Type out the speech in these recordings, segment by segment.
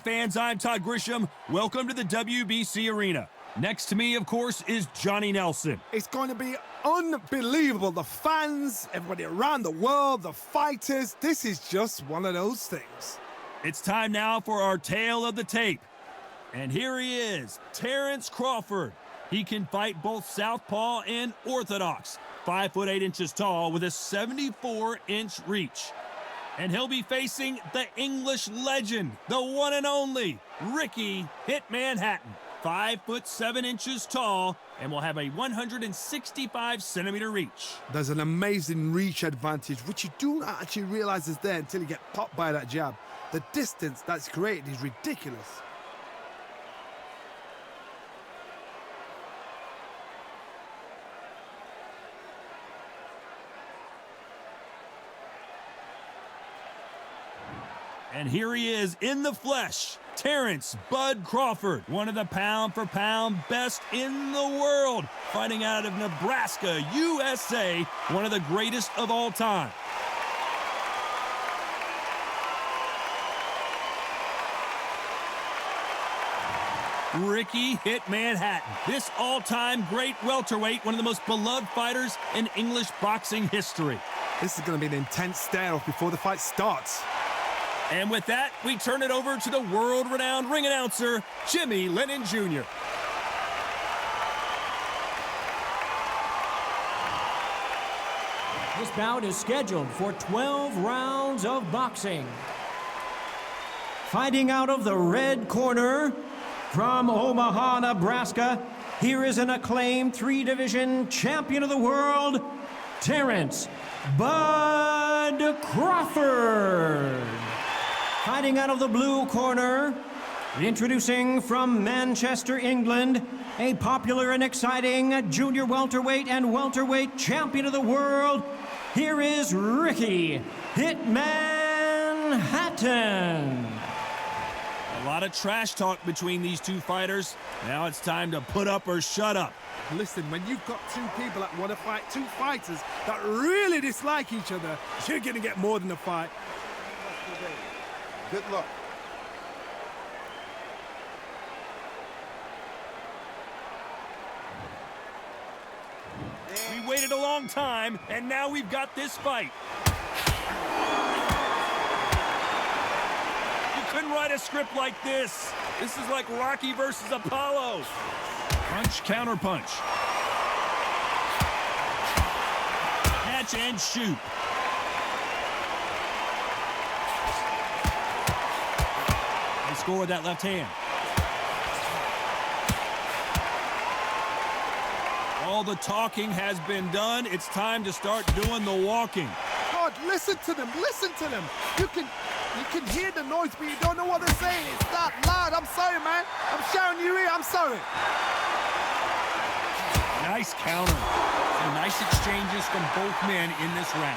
Fans, I'm Todd Grisham. Welcome to the WBC Arena. Next to me, of course, is Johnny Nelson. It's going to be unbelievable. The fans, everybody around the world, the fighters. This is just one of those things. It's time now for our tale of the tape. And here he is, Terrance Crawford. He can fight both southpaw and orthodox. 5'8" tall with a 74-inch reach. And he'll be facing the English legend, the one and only Ricky Hitman Hatton. 5'7" tall and will have a 165-centimeter reach. There's an amazing reach advantage, which you do not actually realize is there until you get popped by that jab. The distance that's created is ridiculous. And here he is in the flesh, Terrance "Bud" Crawford, one of the pound-for-pound best in the world, fighting out of Nebraska, USA, one of the greatest of all time. Ricky Hitman Hatton, this all-time great welterweight, one of the most beloved fighters in English boxing history. This is going to be an intense stare-off before the fight starts. And with that, we turn it over to the world-renowned ring announcer, Jimmy Lennon Jr. This bout is scheduled for 12 rounds of boxing. Fighting out of the red corner, from Omaha, Nebraska, here is an acclaimed three-division champion of the world, Terrance "Bud" Crawford. Fighting out of the blue corner, introducing from Manchester, England, a popular and exciting junior welterweight and welterweight champion of the world, here is Ricky Hitman Hatton. A lot of trash talk between these two fighters. Now it's time to put up or shut up. Listen, when you've got two people that want to fight, two fighters that really dislike each other, you're going to get more than a fight. Good luck. We waited a long time, and now we've got this fight. You couldn't write a script like this. This is like Rocky versus Apollo. Punch, counter punch. Catch and shoot. Score with that left hand. All the talking has been done. It's time to start doing the walking. God, listen to them, listen to them. You can hear the noise, but you don't know what they're saying. It's that loud. I'm sorry, man. I'm shouting you here. I'm sorry. Nice counter. Some nice exchanges from both men in this round.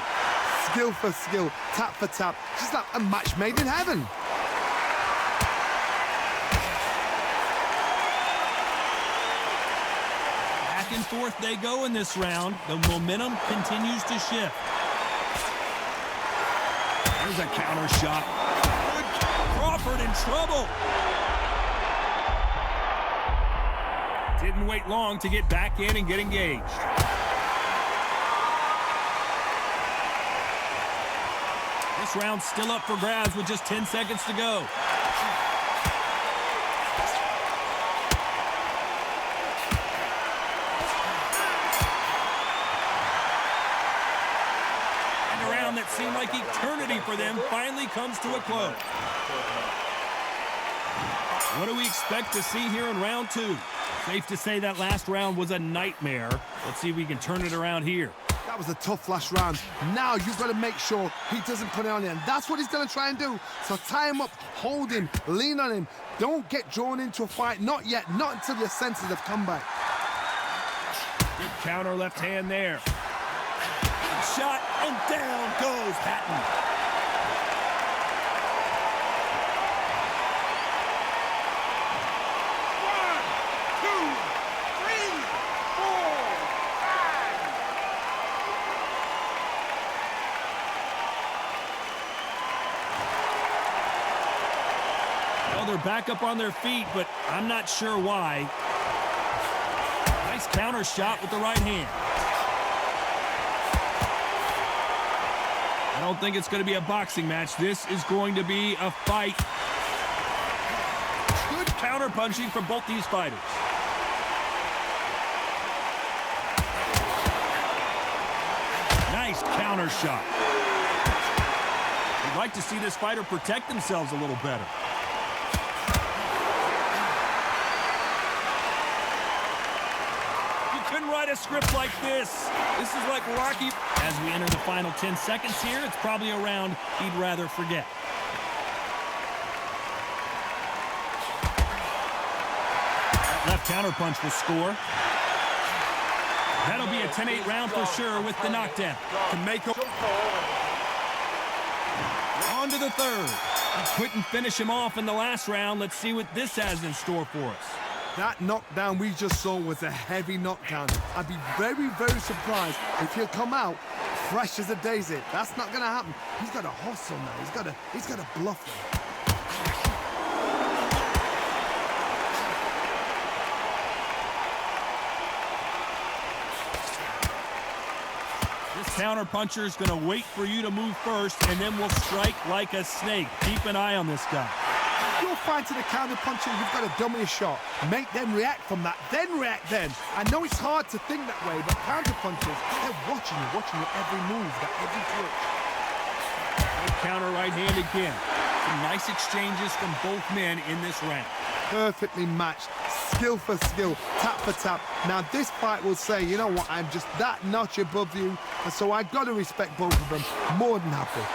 Skill for skill, tap for tap. Just like a match made in heaven. Back and forth they go in this round. The momentum continues to shift. There's a counter shot. Crawford in trouble. Didn't wait long to get back in and get engaged. This round's still up for grabs with just 10 seconds to go. That seemed like eternity for them finally comes to a close. What do we expect to see here in round two? Safe to say that last round was a nightmare. Let's see if we can turn it around here. That was a tough last round. Now you've got to make sure he doesn't put it on you, and that's what he's going to try and do. So tie him up, hold him, lean on him. Don't get drawn into a fight. Not yet. Not until your senses have come back. Good counter left hand there. Shot, and down goes Hatton. they're back up on their feet, but I'm not sure why. Nice counter shot with the right hand. I don't think it's going to be a boxing match. This is going to be a fight. Good counter punching from both these fighters. Nice counter shot. We'd like to see this fighter protect themselves a little better. You couldn't write a script like this. This is like Rocky. As we enter the final 10 seconds here, it's probably a round he'd rather forget. That left counter punch will score. That'll be a 10-8 round for sure with the knockdown. To make up. On to the third. He couldn't finish him off in the last round. Let's see what this has in store for us. That knockdown we just saw was a heavy knockdown. I'd be very, very surprised if he'll come out fresh as a daisy. That's not going to happen. He's got to hustle now. He's got to bluff him. This counter-puncher is going to wait for you to move first, and then will strike like a snake. Keep an eye on this guy. You'll find to the counter-puncher, you've got to dummy a shot. Make them react from that, then react then. I know it's hard to think that way, but counter-punchers, they're watching your every move, every twitch. Counter right hand again. Some nice exchanges from both men in this round. Perfectly matched, skill for skill, tap for tap. Now this fight will say, you know what, I'm just that notch above you, and so I've got to respect both of them. More than happy.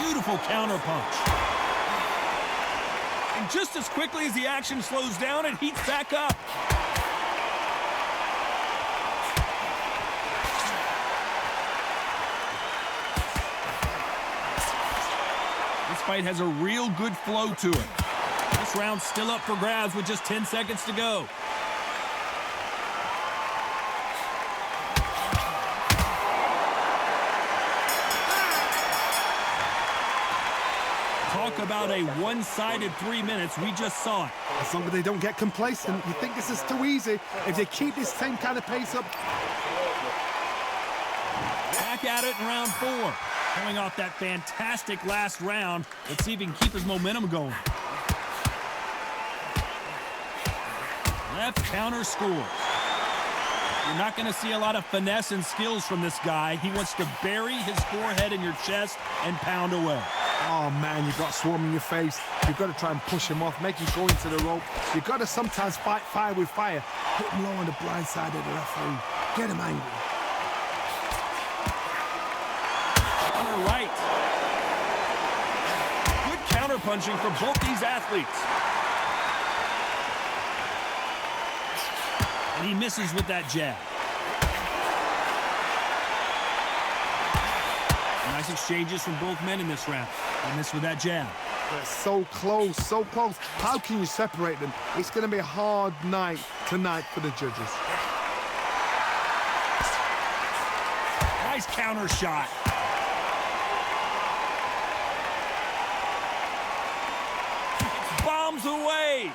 Beautiful counter punch. And just as quickly as the action slows down, it heats back up. This fight has a real good flow to it. This round's still up for grabs with just 10 seconds to go. Talk about a one-sided 3 minutes. We just saw it. As long as they don't get complacent, you think this is too easy. If they keep this same kind of pace up. Back at it in round 4. Coming off that fantastic last round. Let's see if he can keep his momentum going. Left counter scores. You're not going to see a lot of finesse and skills from this guy. He wants to bury his forehead in your chest and pound away. Oh man, you've got swarm in your face. You've got to try and push him off, make him go into the rope. You've got to sometimes fight fire with fire. Hit him low on the blind side of the referee. Get him angry. Counter right. Good counter punching from both these athletes. And he misses with that jab. Nice exchanges from both men in this round. He missed with that jab. They're so close, so close. How can you separate them? It's going to be a hard night tonight for the judges. Nice counter shot. Bombs away.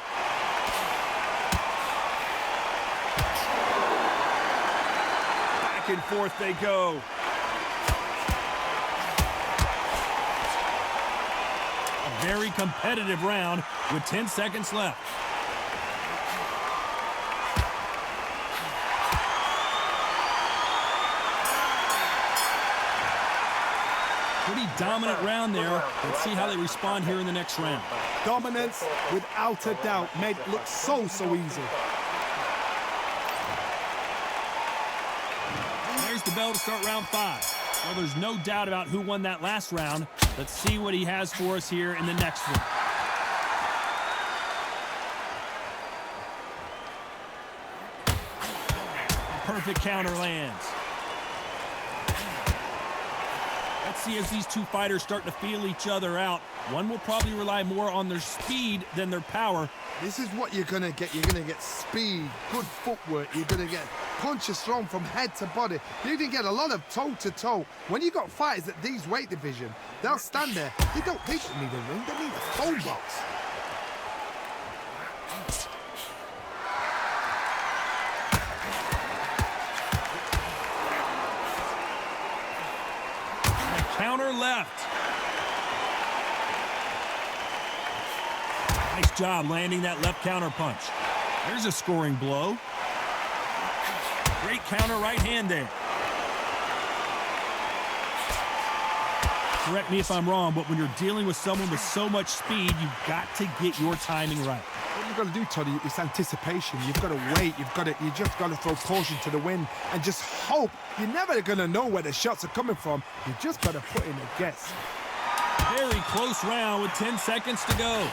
Back and forth they go. A very competitive round with 10 seconds left. Pretty dominant round there. Let's see how they respond here in the next round. Dominance, without a doubt, made it look so easy. There's the bell to start round 5. Well, there's no doubt about who won that last round. Let's see what he has for us here in the next one. Perfect counter lands. Let's see, as these two fighters start to feel each other out, one will probably rely more on their speed than their power. This is what you're going to get. You're going to get speed, good footwork. You're going to get punches thrown from head to body. You're going to get a lot of toe-to-toe. When you got fighters at these weight division, they'll stand there. They don't need a ring. They need a phone box. Counter left. Nice job landing that left counter punch. There's a scoring blow. Great counter right hand there. Correct me if I'm wrong, but when you're dealing with someone with so much speed, you've got to get your timing right. What you've got to do, Toddy, is anticipation. You've got to wait. You just got to throw caution to the wind and just hope. You're never going to know where the shots are coming from. You just got to put in a guess. Very close round with 10 seconds to go.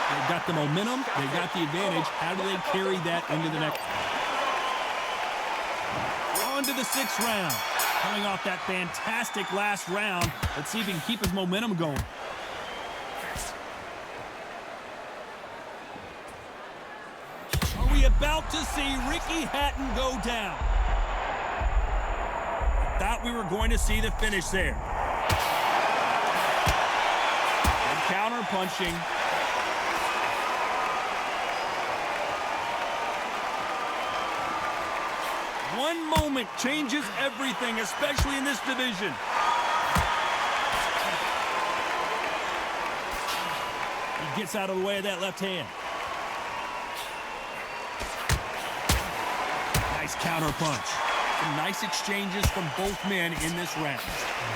They've got the momentum. They've got the advantage. How do they carry that into the next? On to the 6th round. Coming off that fantastic last round. Let's see if he can keep his momentum going. Are we about to see Ricky Hatton go down? I thought we were going to see the finish there. Good counter punching. One moment changes everything, especially in this division. He gets out of the way of that left hand. Nice counter punch. Some nice exchanges from both men in this round.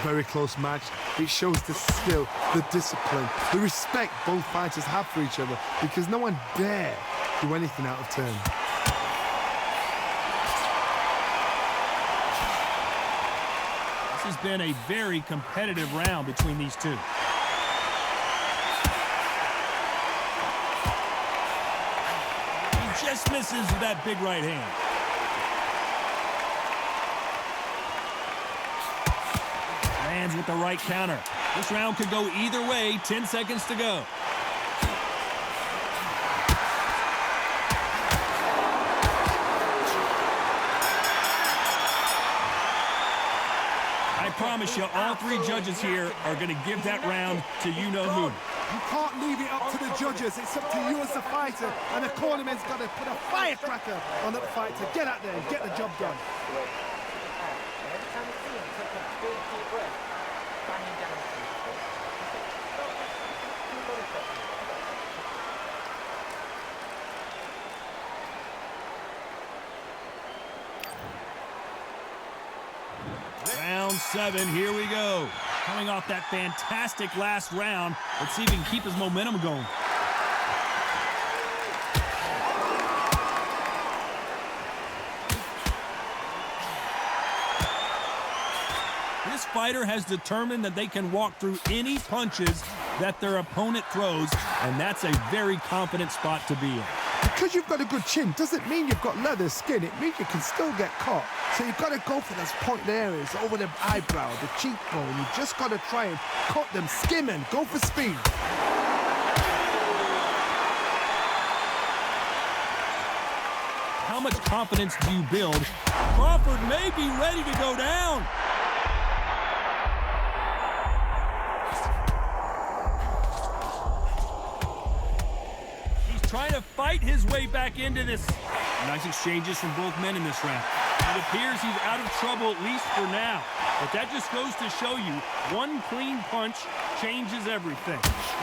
Very close match. It shows the skill, the discipline, the respect both fighters have for each other, because no one dare do anything out of turn. This has been a very competitive round between these two. He just misses with that big right hand. Lands with the right counter. This round could go either way. 10 seconds to go. I promise you, all three judges here are going to give that round to you-know-who. You can't leave it up to the judges. It's up to you as the fighter, and the cornerman's got to put a firecracker on that fight to get out there and get the job done. Round 7, here we go. Coming off that fantastic last round, let's see if he can keep his momentum going. This fighter has determined that they can walk through any punches that their opponent throws, and that's a very confident spot to be in. Because you've got a good chin doesn't mean you've got leather skin. It means you can still get caught. So you've got to go for those point areas, over the eyebrow, the cheekbone. You just got to try and cut them, skim and go for speed. How much confidence do you build? Crawford may be ready to go down. Trying to fight his way back into this. Nice exchanges from both men in this round. It appears he's out of trouble, at least for now. But that just goes to show you, one clean punch changes everything.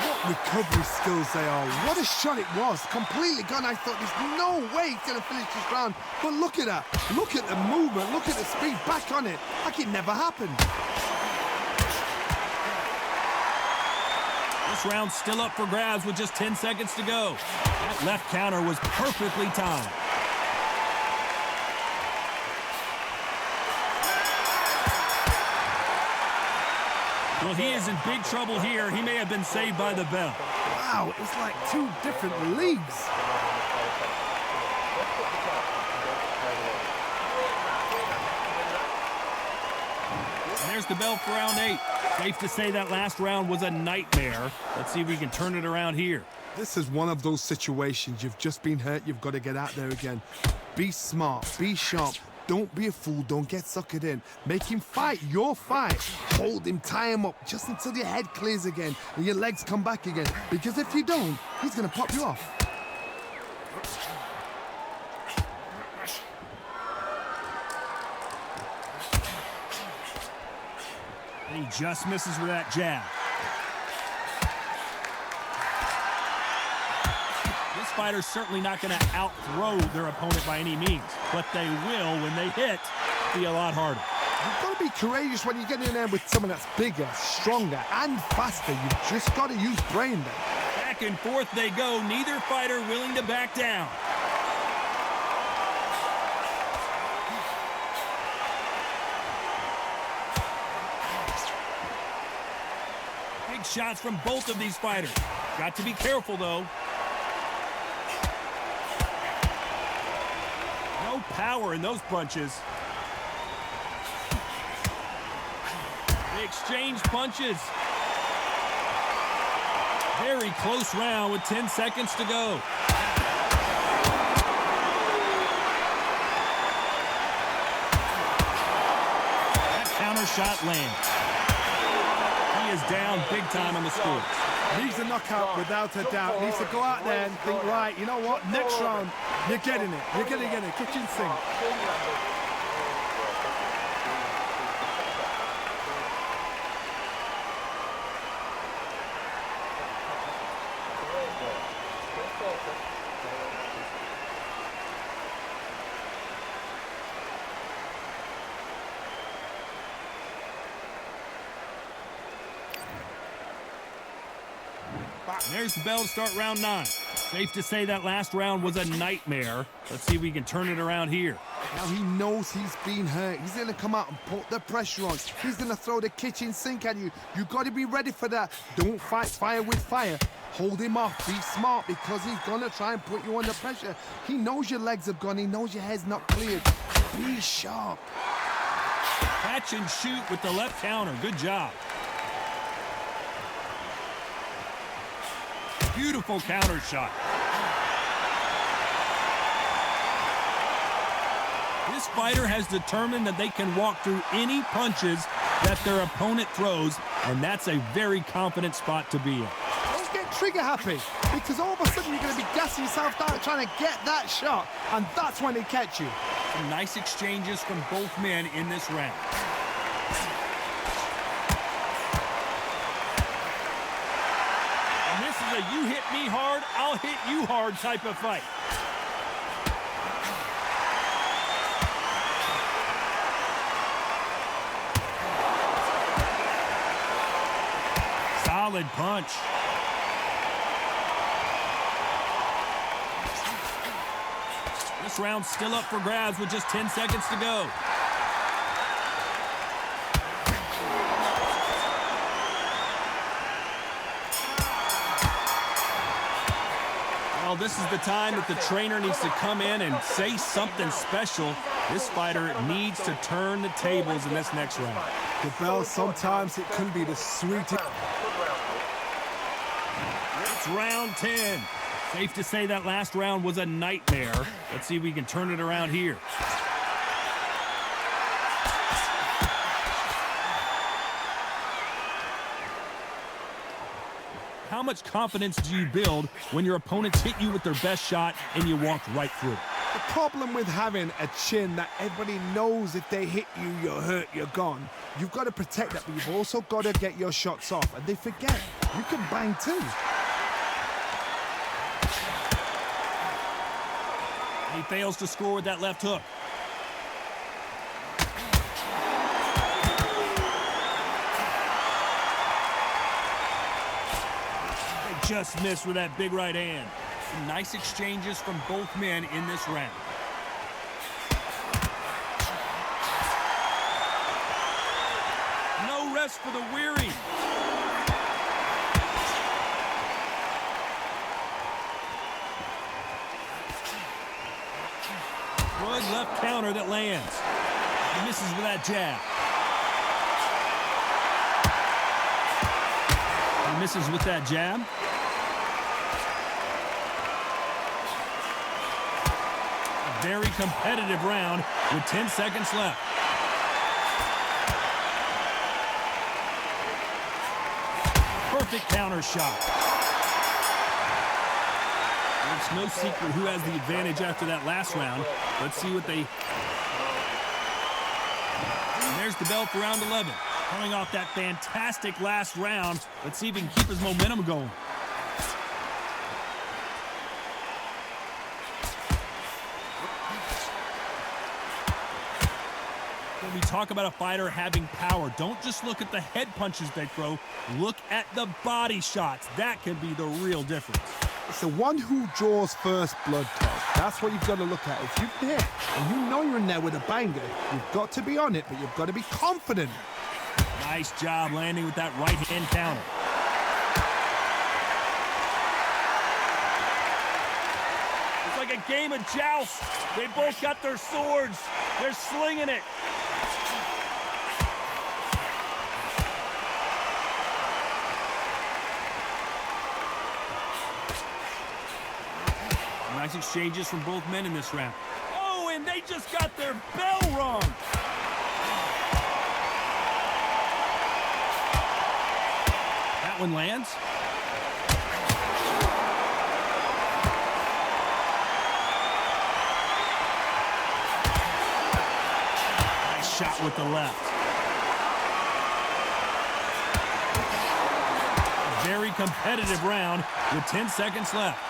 What recovery skills they are. What a shot it was. Completely gone. I thought there's no way he's going to finish this round. But look at that. Look at the movement. Look at the speed. Back on it. Like it never happened. This round's still up for grabs with just 10 seconds to go. That left counter was perfectly timed. Well, he is in big trouble here. He may have been saved by the bell. Wow. Wow, it's like two different leagues. There's the bell for round 8. Safe to say that last round was a nightmare. Let's see if we can turn it around here. This is one of those situations. You've just been hurt. You've got to get out there again. Be smart. Be sharp. Don't be a fool. Don't get suckered in. Make him fight your fight. Hold him. Tie him up just until your head clears again and your legs come back again. Because if you don't, he's going to pop you off. And he just misses with that jab. This fighter's certainly not going to outthrow their opponent by any means, but they will, when they hit, be a lot harder. You've got to be courageous when you get in there with someone that's bigger, stronger, and faster. You've just got to use brain there. Back and forth they go, neither fighter willing to back down. Big shots from both of these fighters. Got to be careful, though. No power in those punches. They exchange punches. Very close round with 10 seconds to go. That counter shot lands. He is down big time on the score. Needs a knockout without a doubt. Needs to go out there and think, right, you know what, next round, you're getting it. You're going to get it. Kitchen sink. There's the bell to start round 9. Safe to say that last round was a nightmare. Let's see if we can turn it around here. Now he knows he's been hurt. He's going to come out and put the pressure on. He's going to throw the kitchen sink at you. You've got to be ready for that. Don't fight fire with fire. Hold him off. Be smart because he's going to try and put you under pressure. He knows your legs have gone. He knows your head's not cleared. Be sharp. Catch and shoot with the left counter. Good job. Beautiful counter shot. This fighter has determined that they can walk through any punches that their opponent throws, and that's a very confident spot to be in. Don't get trigger happy, because all of a sudden you're going to be gassing yourself down trying to get that shot, and that's when they catch you. Some nice exchanges from both men in this round. You hit me hard, I'll hit you hard type of fight. Solid punch. This round's still up for grabs with just 10 seconds to go. Well, this is the time that the trainer needs to come in and say something special. This fighter needs to turn the tables in this next round. The bell, sometimes it can be the sweetest. It's round 10. Safe to say that last round was a nightmare. Let's see if we can turn it around here. How much confidence do you build when your opponents hit you with their best shot and you walk right through it? The problem with having a chin that everybody knows if they hit you, you're hurt, you're gone. You've got to protect that, but you've also got to get your shots off. And they forget, you can bang too. He fails to score with that left hook. Just missed with that big right hand. Some nice exchanges from both men in this round. No rest for the weary. Hard left counter that lands. He misses with that jab. He misses with that jab. A very competitive round with 10 seconds left. Perfect counter shot. It's no secret who has the advantage after that last round. Let's see what they... And there's the bell for round 11. Coming off that fantastic last round. Let's see if he can keep his momentum going. When we talk about a fighter having power, don't just look at the head punches they throw. Look at the body shots. That can be the real difference. It's the one who draws first blood, Todd. That's what you've got to look at. If you're there and you know you're in there with a banger, you've got to be on it, but you've got to be confident. Nice job landing with that right hand counter. It's like a game of joust. They both got their swords. They're slinging it. Nice exchanges from both men in this round. Oh, and they just got their bell rung. That one lands. Nice shot with the left. A very competitive round with 10 seconds left.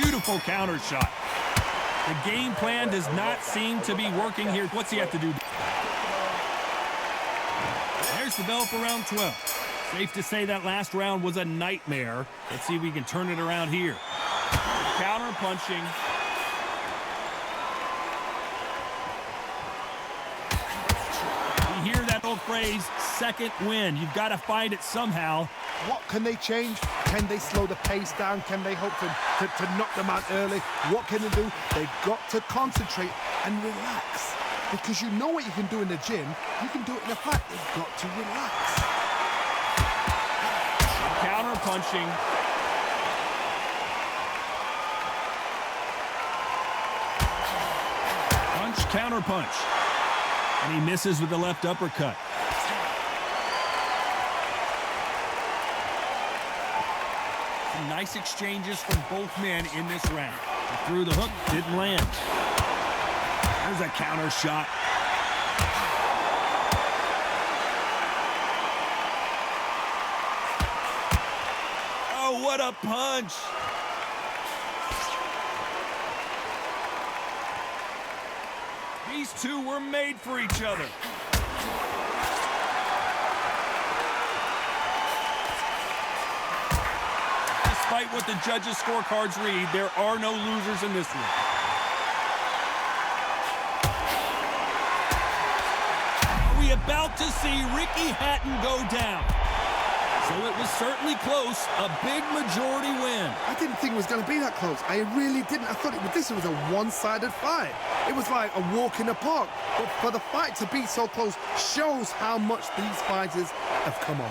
Beautiful counter shot. The game plan does not seem to be working here. What's he have to do? There's the bell for round 12. Safe to say that last round was a nightmare. Let's see if we can turn it around here. Counter punching. You hear that old phrase, second win. You've got to find it somehow. What can they change? Can they slow the pace down? Can they hope to knock them out early? What can they do? They've got to concentrate and relax. Because you know what you can do in the gym. You can do it in a fight. They've got to relax. Counter punching. Punch, counter punch. And he misses with the left uppercut. Nice exchanges from both men in this round. He threw the hook, didn't land. There's a counter shot. Oh, what a punch! These two were made for each other. Despite what the judges' scorecards read, there are no losers in this one. Are we about to see Ricky Hatton go down? So it was certainly close, a big majority win. I didn't think it was going to be that close. I really didn't. I thought this was a one-sided fight. It was like a walk in the park. But for the fight to be so close shows how much these fighters have come on.